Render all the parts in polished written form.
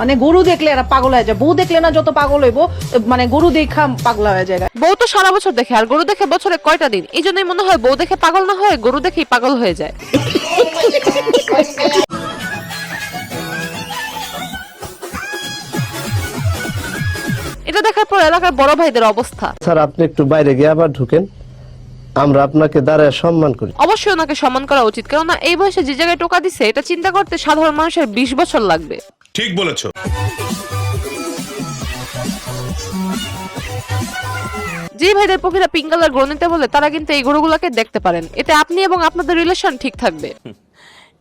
মানে গরু দেখলে এরা পাগল হয়ে যায়, বউ দেখলে না যত পাগল হইব, মানে গরু দেখা পাগল হয়ে যায়। বউ তো সারা বছর দেখে, আর গরু দেখে বছরে কয়টা দিন। এই জন্যই মনে হয় বউ দেখে পাগল না হয় গরু দেখেই পাগল হয়ে যায়। এটা দেখার পর এলাকার বড় ভাইদের অবস্থা। স্যার আপনি একটু বাইরে গিয়ে আবার ঢুকেন, আমরা আপনাকে দাঁড়ায় সম্মান করি। অবশ্যই ওনাকে সম্মান করা উচিত, কেননা এই বয়সে যে জায়গায় টোকা দিছে এটা চিন্তা করতে সাধারণ মানুষের 20 বছর লাগবে। ঠিক বলেছো। যে ভাইদের পক্ষীরা পিঙ্ক কালার গরু নিতে বলে তারা কিন্তু এই গরুগুলোকে দেখতে পারেন, এতে আপনি এবং আপনাদের রিলেশন ঠিক থাকবে।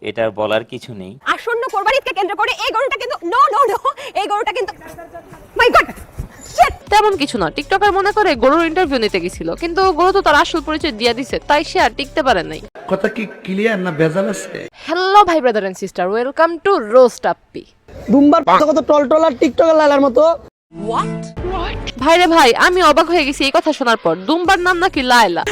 এটা বলার কিছু নেই। আসন্ন কোরবানিকে কেন্দ্র করে এই গরুটা কিন্তু নো, এই গরুটা কিন্তু মাই গড শিট। তেমন কিছু না, টিকটকার মনে করে গরুর ইন্টারভিউ নিতে গেছিল, কিন্তু গরু তো তার আসল পরিচয় দিয়ে দিছে, তাই সে আর টিকতে পারে নাই। কথা কি ক্লিয়ার না ভেজাল আছে? হ্যালো ভাই brother and sister, welcome to roast আপ্পি। দুম্বার কত টলটলার টিকটকার লালার মতো। ভাইরে ভাই, আমি অবাক হয়ে গেছি এই কথা শোনার পর। দুম্বার নাম নাকি লায়লা।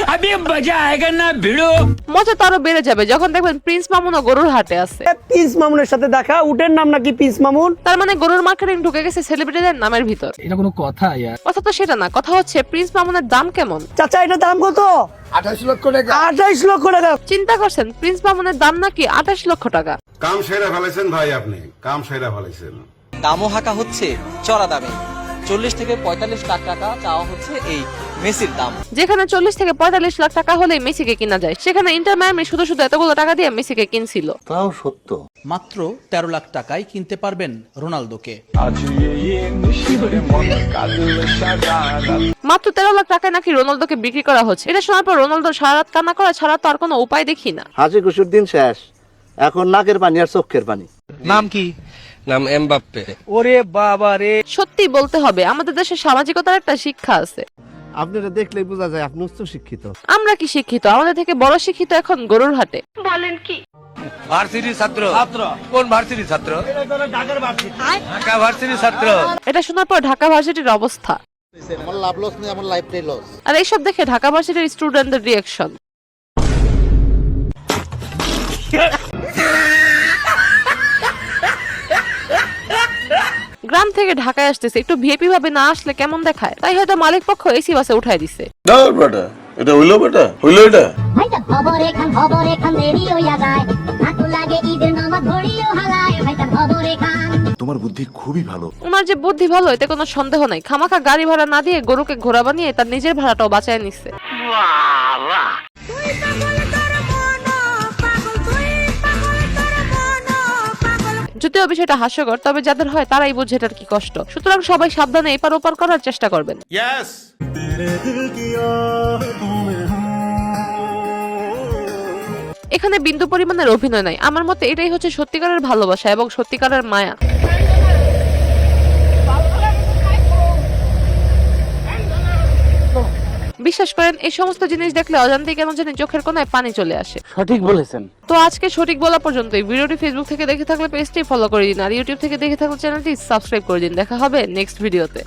মজা তো আরো বেড়ে যাবে যখন দেখবেন প্রিন্স মামুনও গরুর হাটে আছে। প্রিন্স মামুনের সাথে দেখা, উটের নাম নাকি প্রিন্স মামুন। তার মানে গরুর মার্কেটিং ঢুকে গেছে সেলিব্রিটিদের নামের ভিতর। এটা কোনো কথা? কথা তো সেটা না, কথা হচ্ছে প্রিন্স মামুনের দাম কেমন। চাচা এটার দাম কত? 28 লক্ষ টাকা। 28 লক্ষ টাকা। চিন্তা করছেন প্রিন্স মামুনের দাম নাকি 28 লক্ষ টাকা। কাম সেরা ফেলেছেন ভাই, আপনি কাম সেরা ফেলেছেন। দামও হাঁকা হচ্ছে চড়া দামে। 40 থেকে 45 লাখ টাকা চাওয়া হচ্ছে এই মেসির দাম। যেখানে 40 থেকে 45 লাখ টাকা হলে মেসিকে কিনা যায়, সেখানে ইন্টার মায়ামি শুধু এতগুলো টাকা দিয়ে মেসিকে কিনছিল। তাও সত্য। মাত্র 13 লাখ টাকায় কিনতে পারবেন রোনালদোকে। মাত্র 13 লাখ টাকায় নাকি রোনালদোকে বিক্রি করা হচ্ছে। এটা শোনার পর রোনালদো সারা রাত কান্না করা ছাড়া তো আর কোনো উপায় দেখি না। হাসি খুশির দিন শেষ, এখন নাকের পানি আর চোখের পানি। নাম কি? নাম এমবাপ্পে। ওরে বাবা রে। সত্যি বলতে হবে আমাদের দেশে সামাজিকতার একটা শিক্ষা আছে। আপনারা দেখলেই বোঝা যায় আপনি উচ্চ শিক্ষিত। আমরা কি শিক্ষিত? আমাদের থেকে বড় শিক্ষিত এখন গরুর হাটে। বলেন কি? ভার্সিটি ছাত্র। কোন ভার্সিটি ছাত্র? ঢাকা ভার্সিটি ছাত্র। এটা শোনার পর ঢাকা ভার্সিটির অবস্থা। আমার লাভ লস নেই, আমার লাইফটাই লস। আর এইসব দেখে ঢাকা ভার্সিটির স্টুডেন্টদের রিঅ্যাকশন। গ্রাম থেকে ঢাকায় আসতেছে, একটু ভিআইপি ভাবে না আসলে কেমন দেখায়, তাই হয়তো মালিক পক্ষ এসি বাসে উঠাই দিছে। এটা হইলো বেটা, হইলো এটা। ভাইটা খবরে খান রেডিও যায় হাতু লাগে ঈদের নামাজ ধরিও হালায় ভাইটা খবরে খান। তোমার বুদ্ধি খুবই ভালো। ওনার যে বুদ্ধি ভালো এতে কোনো সন্দেহ নাই। খামাখা গাড়ি ভাড়া না দিয়ে গরুকে ঘোড়া বানিয়ে তার নিজের ভাড়াটাও বাঁচায় নিচ্ছে। যদিও বিষয়টা হাস্যকর, তবে যাদের হয় তারাই বোঝে এটার কি কষ্ট। সুতরাং সবাই সাবধানে এপার ওপার করার চেষ্টা করবেন। এখানে বিন্দু পরিমাণের অভিনয় নাই। আমার মতে এটাই হচ্ছে সত্যিকারের ভালোবাসা এবং সত্যিকারের মায়া। বিশ্বাস করেন এই সমস্ত জিনিস দেখলে অজান্তেই কেন জানি চোখের কোণায় পানি চলে আসে। সঠিক বলেছেন। তো আজকে সঠিক বলা পর্যন্তই। ভিডিওটি ফেসবুক থেকে দেখে থাকলে পেজটি ফলো করে দিন, আর ইউটিউব থেকে দেখে থাকলে চ্যানেলটি সাবস্ক্রাইব করে দিন। দেখা হবে নেক্সট ভিডিওতে।